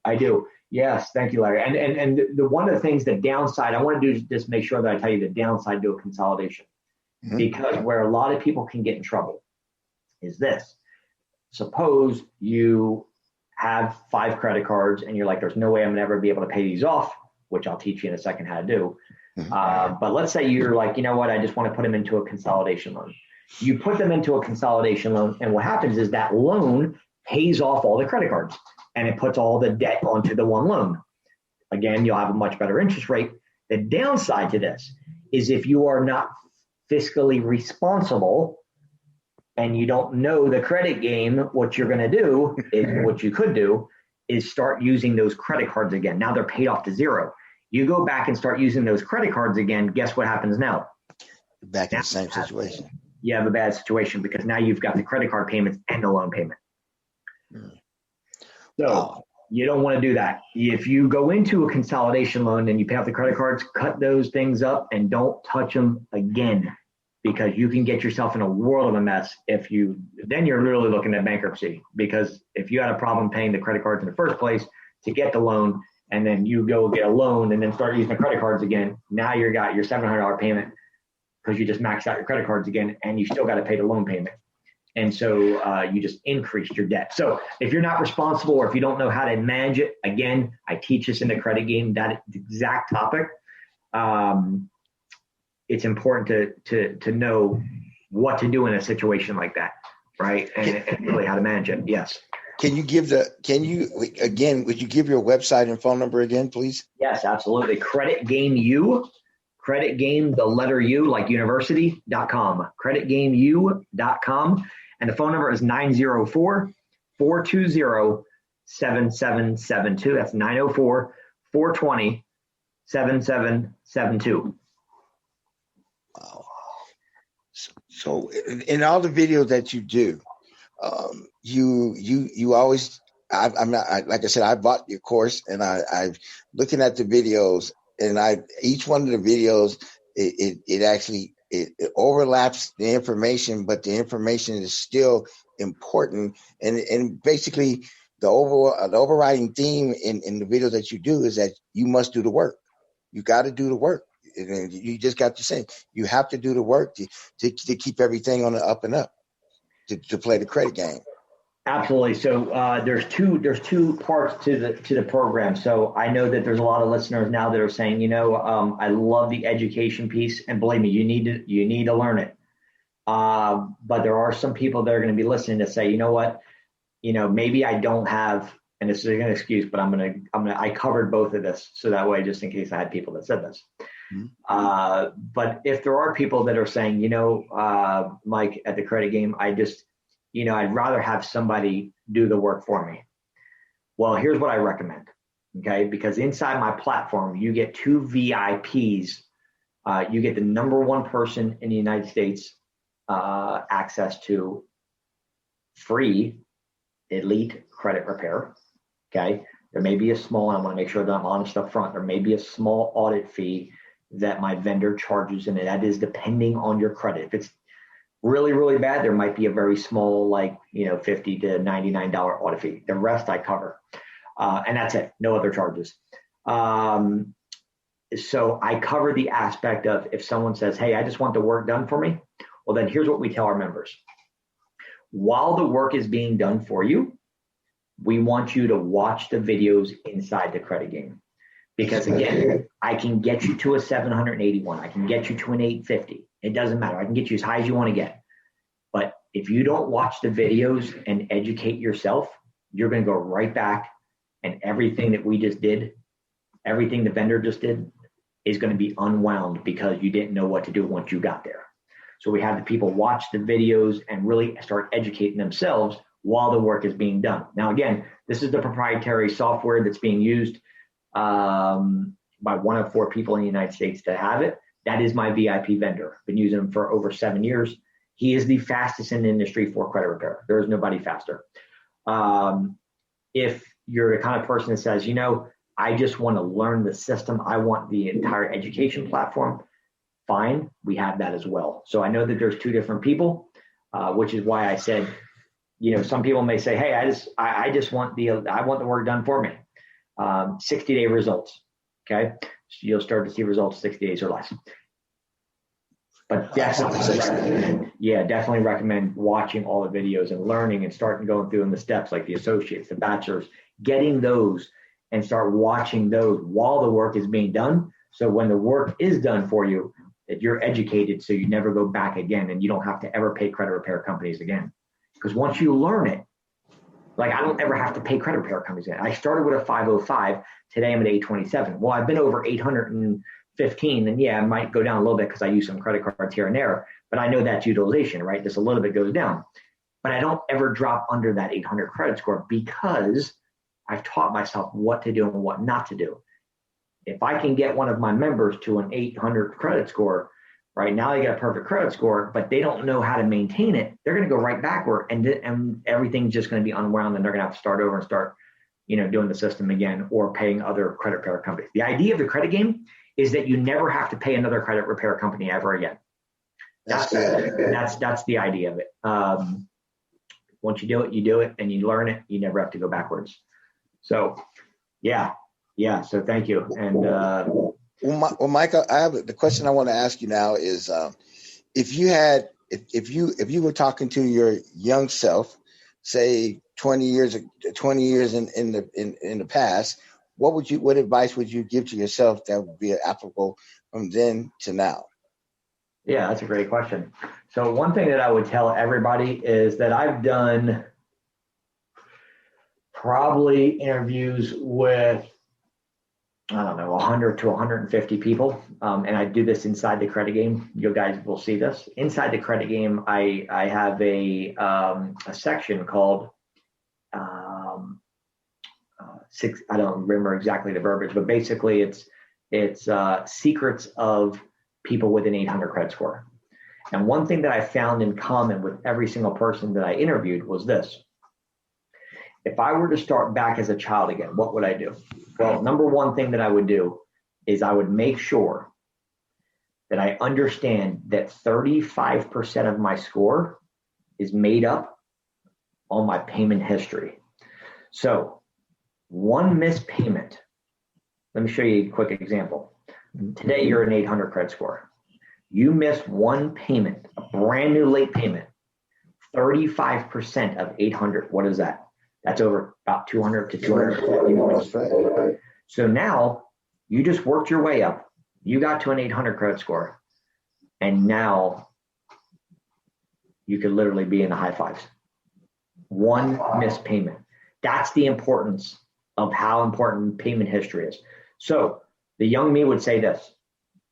I do. Yes. Thank you, Larry. And the one of the things, the downside, I want to do is just make sure that I tell you the downside to a consolidation, because where a lot of people can get in trouble is this. Suppose you have 5 credit cards and you're like, there's no way I'm going to ever be able to pay these off, which I'll teach you in a second how to do. But let's say you're like, you know what, I just want to put them into a consolidation loan. You put them into a consolidation loan, and what happens is that loan pays off all the credit cards and it puts all the debt onto the one loan. Again, you'll have a much better interest rate. The downside to this is if you are not fiscally responsible and you don't know the credit game, what you're going to do is what you could do is start using those credit cards again. Now they're paid off to zero. You go back and start using those credit cards again. Guess what happens now? Back in the same situation. You have a bad situation because now you've got the credit card payments and the loan payment. So you don't want to do that. If you go into a consolidation loan and you pay off the credit cards, cut those things up and don't touch them again, because you can get yourself in a world of a mess then you're literally looking at bankruptcy. Because if you had a problem paying the credit cards in the first place to get the loan, and then you go get a loan and then start using the credit cards again, now you got your $700 payment because you just maxed out your credit cards again, and you still got to pay the loan payment. And so you just increased your debt. So if you're not responsible, or if you don't know how to manage it, again, I teach this in the credit game, that exact topic. It's important to know what to do in a situation like that, right? And really how to manage it. Yes. Would you give your website and phone number again, please? Yes, absolutely. Credit Game, the letter U, like university.com, creditgameu.com. And the phone number is 904-420-7772. That's 904-420-7772. Wow. So in all the videos that you do, you always, I'm not, like I said, I bought your course, and I've looking at the videos, and each one of the videos, it actually overlaps the information, but the information is still important. And basically the overriding theme in the videos that you do is that you must do the work. You got to do the work. And you just got to say, you have to do the work to keep everything on the up and up, to play the credit game. Absolutely. So there's two parts to the program. So I know that there's a lot of listeners now that are saying, I love the education piece, and believe me, you need to learn it. But there are some people that are going to be listening to say, you know what, maybe I don't have, and this is an excuse, but I covered both of this, so that way, just in case I had people that said this. Mm-hmm. But if there are people that are saying, Mike, at the credit game, I'd rather have somebody do the work for me. Well, here's what I recommend, okay? Because inside my platform, you get 2 VIPs. You get the number one person in the United States access to free elite credit repair, okay? There may be a small, I want to make sure that I'm honest up front, there may be a small audit fee that my vendor charges, and that is depending on your credit. If it's really, really bad, there might be a very small, $50 to $99 audit fee. The rest I cover. And that's it. No other charges. So I cover the aspect of, if someone says, hey, I just want the work done for me. Well, then here's what we tell our members. While the work is being done for you, we want you to watch the videos inside the credit game. Because again, I can get you to a 781. I can get you to an 850. It doesn't matter. I can get you as high as you want to get. But if you don't watch the videos and educate yourself, you're going to go right back, and everything that we just did, everything the vendor just did, is going to be unwound because you didn't know what to do once you got there. So we have the people watch the videos and really start educating themselves while the work is being done. Now, again, this is the proprietary software that's being used by 1 of 4 people in the United States to have it. That is my VIP vendor. Been using him for over 7 years. He is the fastest in the industry for credit repair. There is nobody faster. If you're the kind of person that says, I just want to learn the system, I want the entire education platform, fine, we have that as well. So I know that there's 2 different people, which is why I said, some people may say, hey, I just want the work done for me. 60-day results. Okay. So you'll start to see results 60 days or less. But definitely recommend watching all the videos and learning and starting going through in the steps, like the associates, the bachelors, getting those and start watching those while the work is being done. So when the work is done for you, that you're educated, so you never go back again and you don't have to ever pay credit repair companies again. Because once you learn it, I don't ever have to pay credit repair companies again. I started with a 505. Today I'm at 827. Well, I've been over 815, and I might go down a little bit because I use some credit cards here and there, but I know that's utilization, right? Just a little bit goes down. But I don't ever drop under that 800 credit score because I've taught myself what to do and what not to do. If I can get one of my members to an 800 credit score, right? Now they got a perfect credit score, but they don't know how to maintain it. They're going to go right backward, and everything's just going to be unwound, and they're going to have to start over and start, doing the system again or paying other credit repair companies. The idea of the credit game is that you never have to pay another credit repair company ever again. That's the idea of it. Once you do it, and you learn it. You never have to go backwards. So, yeah. So thank you. And well, Michael, I have the question I want to ask you now is, if you were talking to your young self, say 20 years in the past, what advice would you give to yourself that would be applicable from then to now? Yeah, that's a great question. So one thing that I would tell everybody is that I've done probably interviews with, I don't know, 100 to 150 people. And I do this inside the credit game. You guys will see this. Inside the credit game, I have a section called, I don't remember exactly the verbiage, but basically it's secrets of people with an 800 credit score. And one thing that I found in common with every single person that I interviewed was this. If I were to start back as a child again, what would I do? Well, number one thing that I would do is I would make sure that I understand that 35% of my score is made up on my payment history. So one missed payment. Let me show you a quick example. Today, you're an 800 credit score. You missed one payment, a brand new late payment, 35% of 800. What is that? That's over about 200 to 250 points. Right. So now you just worked your way up. You got to an 800 credit score, and now you could literally be in the high fives. One missed payment. That's the importance of how important payment history is. So the young me would say this.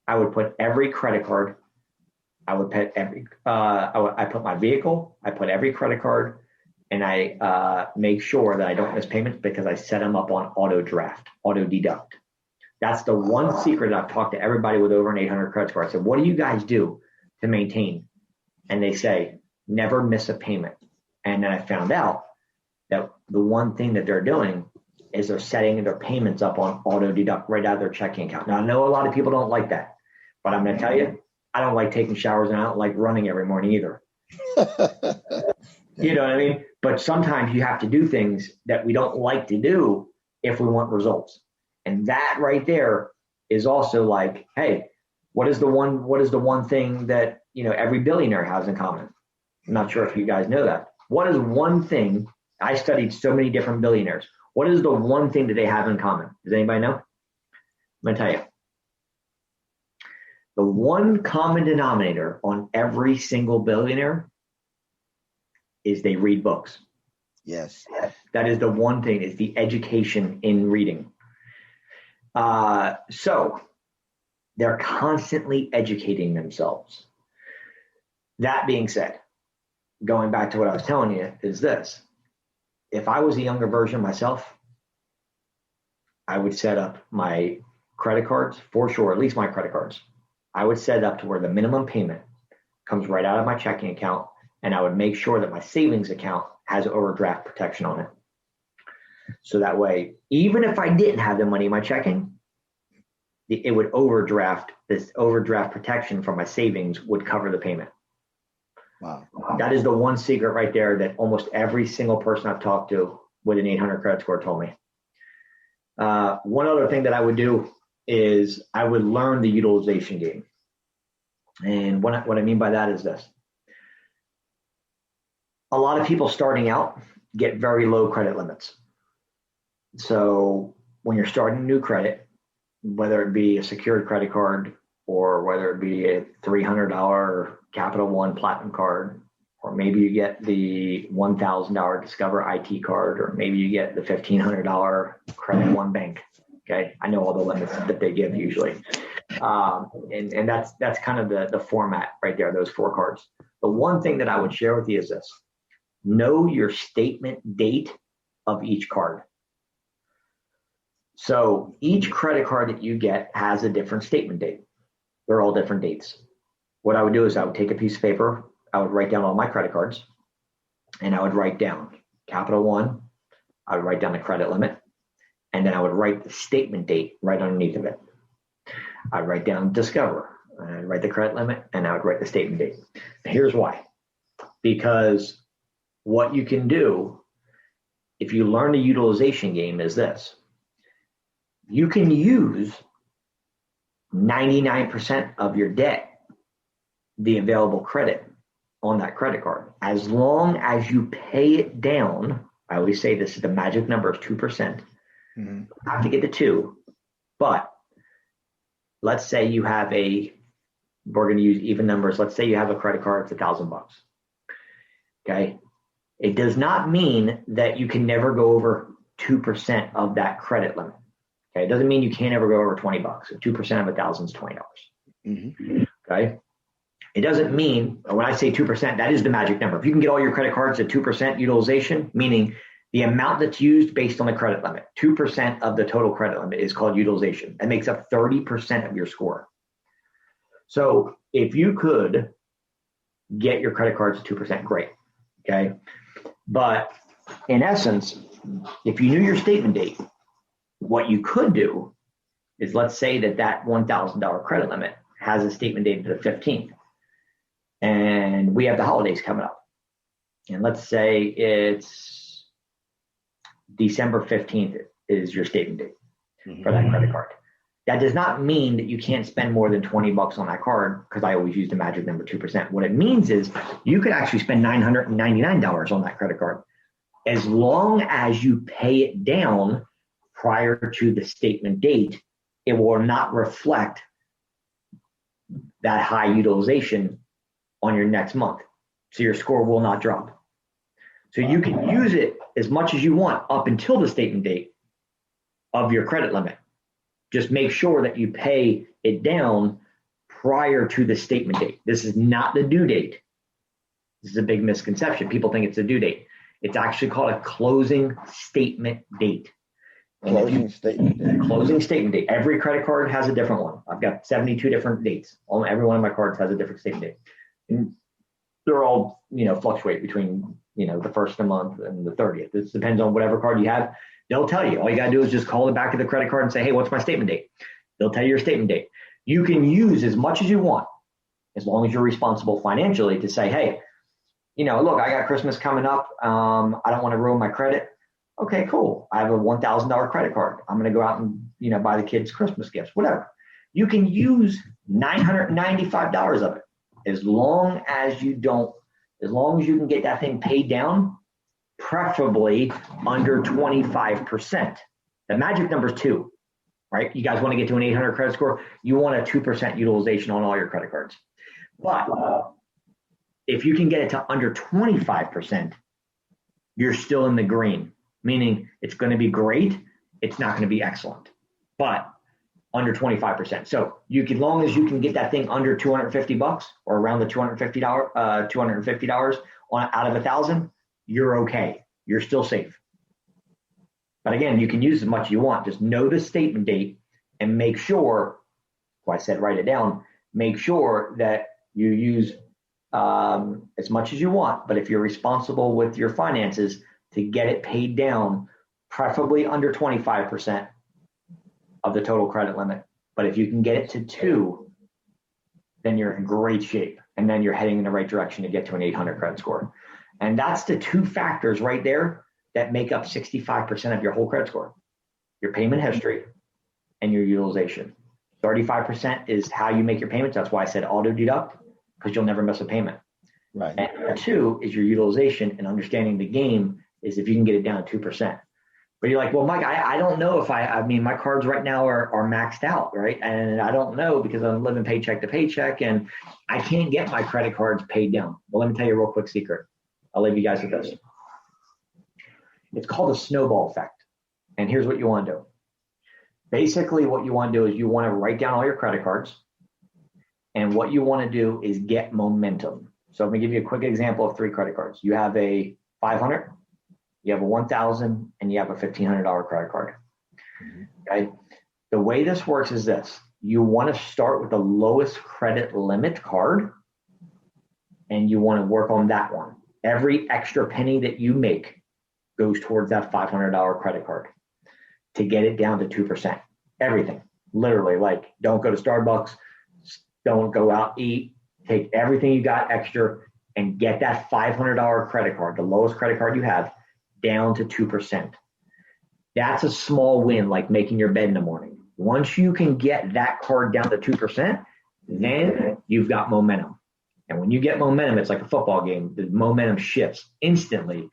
I would put every credit card. I would put I put my vehicle. I put every credit card, and I make sure that I don't miss payments because I set them up on auto draft, auto deduct. That's the one secret I've talked to everybody with over an 800 credit score. I said, what do you guys do to maintain? And they say, never miss a payment. And then I found out that the one thing that they're doing is they're setting their payments up on auto deduct right out of their checking account. Now, I know a lot of people don't like that, but I'm going to tell you, I don't like taking showers, and I don't like running every morning either. You know what I mean? But sometimes you have to do things that we don't like to do if we want results. And that right there is also like, hey, what is the one thing that, every billionaire has in common? I'm not sure if you guys know that. What is one thing? I studied so many different billionaires. What is the one thing that they have in common? Does anybody know? I'm going to tell you. The one common denominator on every single billionaire is they read books. Yes. That is the one thing, is the education in reading. So they're constantly educating themselves. That being said, going back to what I was telling you is this. If I was a younger version of myself, I would set up my credit cards for sure, at least my credit cards. I would set it up to where the minimum payment comes right out of my checking account, and I would make sure that my savings account has overdraft protection on it. So that way, even if I didn't have the money in my checking, it would overdraft. This overdraft protection from my savings would cover the payment. Wow. That is the one secret right there that almost every single person I've talked to with an 800 credit score told me. One other thing that I would do is I would learn the utilization game. And what I mean by that is this. A lot of people starting out get very low credit limits. So when you're starting new credit, whether it be a secured credit card or whether it be a $300 Capital One Platinum card, or maybe you get the $1,000 Discover IT card, or maybe you get the $1,500 Credit One Bank. Okay, I know all the limits that they give usually, and that's kind of the format right there. Those four cards. The one thing that I would share with you is this: know your statement date of each card. So each credit card that you get has a different statement date. They're all different dates. what I would do is I would take a piece of paper, I would write down all my credit cards, and I would write down Capital One, I would write down the credit limit, and then I would write the statement date right underneath of it. I'd write down Discover, and I'd write the credit limit, and I would write the statement date. Here's why. Because what you can do, if you learn the utilization game, is this. You can use 99% of your debt, the available credit on that credit card, as long as you pay it down. I always say this is the magic number of 2%. Mm-hmm. You have to get to 2, but let's say you have we're going to use even numbers. Let's say you have a credit card, it's $1,000. Okay. It does not mean that you can never go over 2% of that credit limit. Okay. It doesn't mean you can't ever go over $20. 2% of $1,000 is $20. Mm-hmm. Okay. It doesn't mean, when I say 2%, that is the magic number. If you can get all your credit cards at 2% utilization, meaning the amount that's used based on the credit limit, 2% of the total credit limit is called utilization. That makes up 30% of your score. So if you could get your credit cards at 2%, great. Okay. But in essence, if you knew your statement date, what you could do is, let's say that $1,000 credit limit has a statement date to the 15th. And we have the holidays coming up. And let's say it's December 15th is your statement date for that credit card. That does not mean that you can't spend more than $20 on that card, because I always use the magic number 2%. What it means is you could actually spend $999 on that credit card, as long as you pay it down prior to the statement date. It will not reflect that high utilization on your next month. So your score will not drop. So you can use it as much as you want up until the statement date of your credit limit. Just make sure that you pay it down prior to the statement date. This is not the due date. This is a big misconception. People think it's a due date. It's actually called a closing statement date. Closing statement date. Closing statement date. Every credit card has a different one. I've got 72 different dates. Every one of my cards has a different statement date. And they're all, fluctuate between, the first of the month and the 30th. It depends on whatever card you have. They'll tell you. All you got to do is just call the back of the credit card and say, hey, what's my statement date? They'll tell you your statement date. You can use as much as you want, as long as you're responsible financially, to say, hey, look, I got Christmas coming up. I don't want to ruin my credit. Okay, cool. I have a $1,000 credit card. I'm going to go out and, buy the kids Christmas gifts, whatever. You can use $995 of it, as long as you can get that thing paid down, preferably under 25%. The magic number is 2, right? You guys want to get to an 800 credit score. You want a 2% utilization on all your credit cards. But if you can get it to under 25%, you're still in the green, meaning it's going to be great. It's not going to be excellent, but under 25%. So long as you can get that thing under $250 or around the $250 out of 1,000, you're okay. You're still safe. But again, you can use as much as you want. Just know the statement date and make sure, I said write it down, make sure that you use as much as you want. But if you're responsible with your finances, to get it paid down, preferably under 25% of the total credit limit. But if you can get it to 2, then you're in great shape. And then you're heading in the right direction to get to an 800 credit score. And that's the 2 factors right there that make up 65% of your whole credit score: your payment history and your utilization. 35% is how you make your payments. That's why I said auto deduct, because you'll never miss a payment. Right. And 2 is your utilization, and understanding the game is if you can get it down to 2%. But you're like, well, Mike, I don't know if my cards right now are maxed out, right? And I don't know, because I'm living paycheck to paycheck and I can't get my credit cards paid down. Well, let me tell you a real quick secret. I'll leave you guys with this. It's called a snowball effect. And here's what you want to do. Basically, what you want to do is you want to write down all your credit cards. And what you want to do is get momentum. So I'm going to give you a quick example of 3 credit cards. You have a 500, you have a 1,000, and you have a $1,500 credit card. Okay. The way this works is this. You want to start with the lowest credit limit card and you want to work on that one. Every extra penny that you make goes towards that $500 credit card to get it down to 2%. Everything, literally, like don't go to Starbucks, don't go out, eat, take everything you got extra and get that $500 credit card, the lowest credit card you have, down to 2%. That's a small win, like making your bed in the morning. Once you can get that card down to 2%, then you've got momentum. And when you get momentum, it's like a football game. The momentum shifts instantly.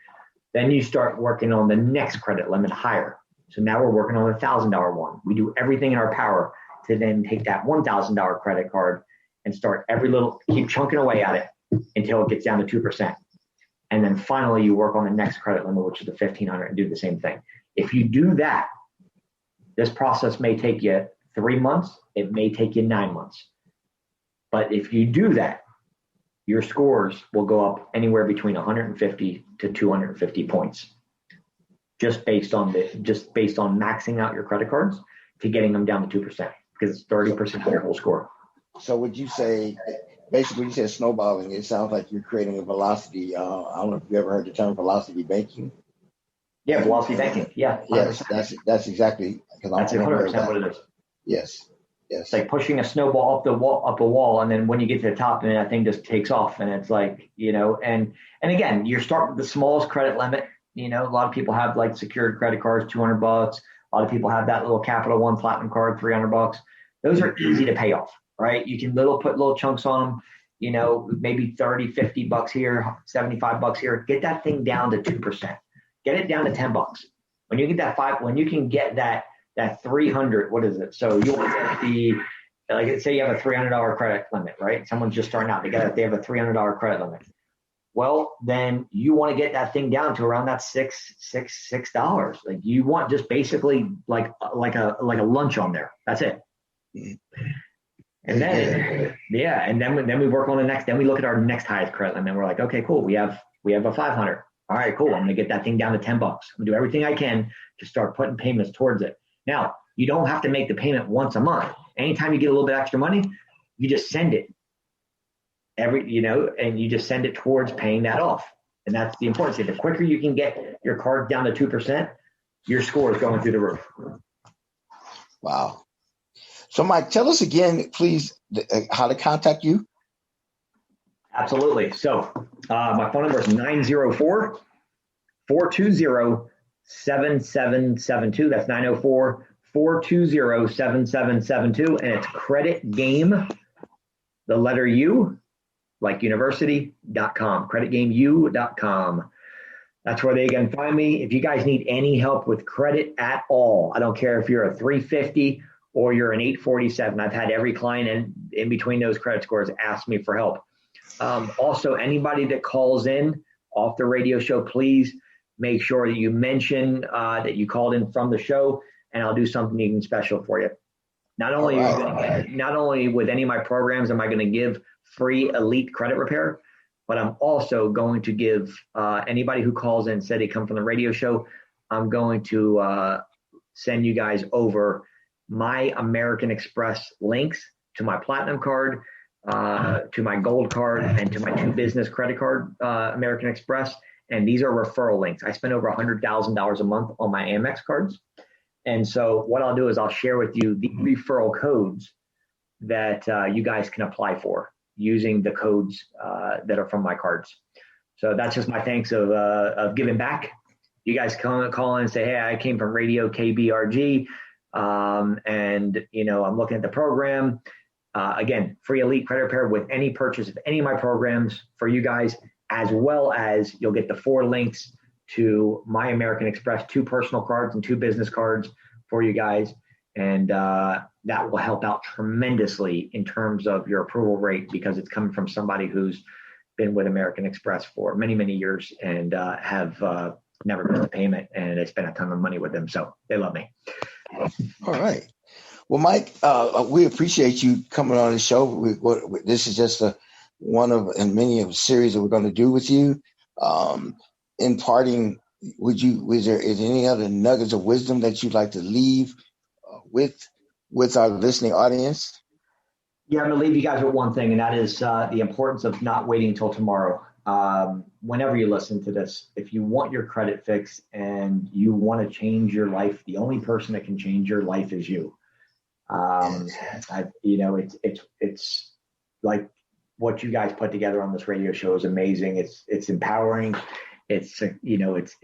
Then you start working on the next credit limit higher. So now we're working on the $1,000 one. We do everything in our power to then take that $1,000 credit card and start keep chunking away at it until it gets down to 2%. And then finally you work on the next credit limit, which is the $1,500, and do the same thing. If you do that, this process may take you 3 months. It may take you 9 months. But if you do that, your scores will go up anywhere between 150 to 250 points, just based on maxing out your credit cards to getting them down to 2%, because it's 30% of your whole score. So would you say, basically, you said snowballing? It sounds like you're creating a velocity. I don't know if you ever heard the term velocity banking. Yeah, velocity banking. Yeah. 100%. Yes, that's exactly, because that's 100% what it is. Yes. It's like pushing a snowball up a wall, and then when you get to the top, and that thing just takes off, and it's like, and again, you start with the smallest credit limit. A lot of people have like secured credit cards, $200. A lot of people have that little Capital One Platinum card, $300. Those are easy to pay off, right? You can put little chunks on them, maybe 30, $50 here, $75 here. Get that thing down to 2%. Get it down to $10. When you get when you can get that 300, what is it? So you want like say you have a $300 credit limit, right? Someone's just starting out. They have a $300 credit limit. Well, then you want to get that thing down to around that $6. Like you want just basically like a lunch on there. That's it. And then and then we work on the next. Then we look at our next highest credit limit. And we're like, okay, cool. We have a 500. All right, cool. I'm gonna get that thing down to $10. I'm gonna do everything I can to start putting payments towards it. Now, you don't have to make the payment once a month. Anytime you get a little bit extra money, you just send it and you just send it towards paying that off. And that's the importance. The quicker you can get your card down to 2%, your score is going through the roof. Wow. So, Mike, tell us again, please, how to contact you. Absolutely. So my phone number is 904-420-7772. That's 904-420-7772. And it's Credit Game, the letter U, like university.com, creditgameu.com. That's where they can find me. If you guys need any help with credit at all, I don't care if you're a 350 or you're an 847. I've had every client in between those credit scores ask me for help. Also, anybody that calls in off the radio show, please make sure that you mention that you called in from the show, and I'll do something even special for you. Not only with any of my programs am I going to give free elite credit repair, but I'm also going to give anybody who calls in and said they come from the radio show, I'm going to send you guys over my American Express links to my Platinum card, to my Gold card, and to my 2 business credit card, American Express. And these are referral links. I spend over $100,000 a month on my Amex cards. And so what I'll do is I'll share with you the referral codes that you guys can apply for using the codes that are from my cards. So that's just my thanks of giving back. You guys call in and say, hey, I came from Radio KBRG, and I'm looking at the program. Again, free elite credit repair with any purchase of any of my programs for you guys, as well as you'll get the 4 links to my American Express 2 personal cards and 2 business cards for you guys. And that will help out tremendously in terms of your approval rate, because it's coming from somebody who's been with American Express for many, many years and have never missed a payment, and they spent a ton of money with them. So they love me. All right. Well, Mike, we appreciate you coming on the show. This is just one of and many of a series that we're going to do with you. In parting, is there any other nuggets of wisdom that you'd like to leave with our listening audience? Yeah, I'm going to leave you guys with one thing, and that is the importance of not waiting until tomorrow. Whenever you listen to this, if you want your credit fixed and you want to change your life, the only person that can change your life is you. It's like what you guys put together on this radio show is amazing. It's empowering. It's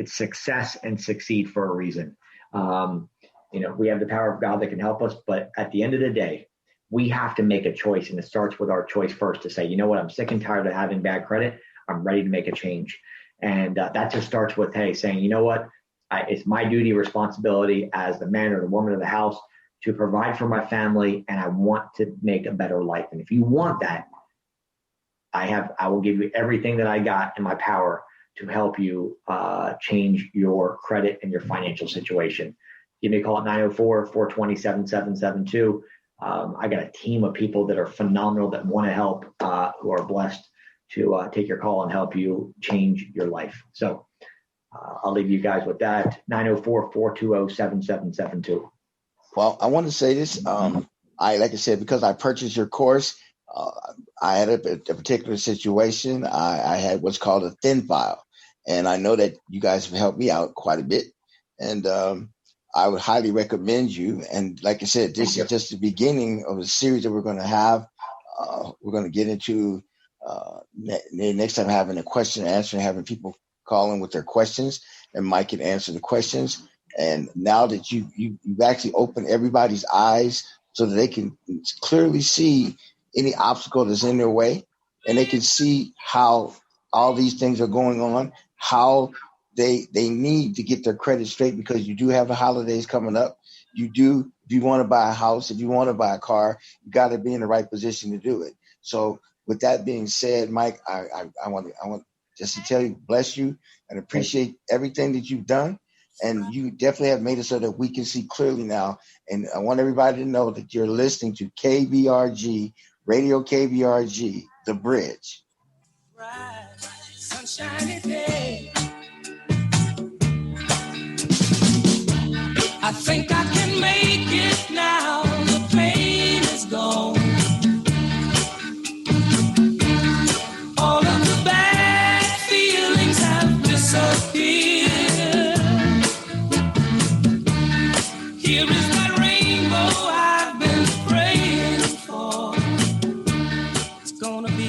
success and succeed for a reason. We have the power of God that can help us, but at the end of the day, we have to make a choice, and it starts with our choice first to say, you know what, I'm sick and tired of having bad credit. I'm ready to make a change. And that just starts with, hey, saying, you know what, it's my duty, responsibility as the man or the woman of the house to provide for my family, and I want to make a better life. And if you want that, I will give you everything that I got in my power to help you change your credit and your financial situation. Give me a call at 904-420-7772. I got a team of people that are phenomenal that want to help, who are blessed to take your call and help you change your life. So I'll leave you guys with that. 904-420-7772. Well, I want to say this. Like I said, because I purchased your course, I had a particular situation. I had what's called a thin file, and I know that you guys have helped me out quite a bit. And I would highly recommend you. And like I said, this is just the beginning of a series that we're going to have. We're going to get into next time having a question and answer, and having people call in with their questions, and Mike can answer the questions. And now that you've actually opened everybody's eyes so that they can clearly see any obstacle that's in their way, and they can see how all these things are going on, how they need to get their credit straight, because you do have the holidays coming up. If you want to buy a house, if you want to buy a car, you got to be in the right position to do it. So with that being said, Mike, I want just to tell you, bless you, and appreciate everything that you've done. And you definitely have made it so that we can see clearly now. And I want everybody to know that you're listening to KBRG, Radio KBRG, The Bridge. Bright, sunshiny day. I think I can make it now. The pain is gone. All of the bad feelings have disappeared. Here is that rainbow I've been praying for. It's gonna be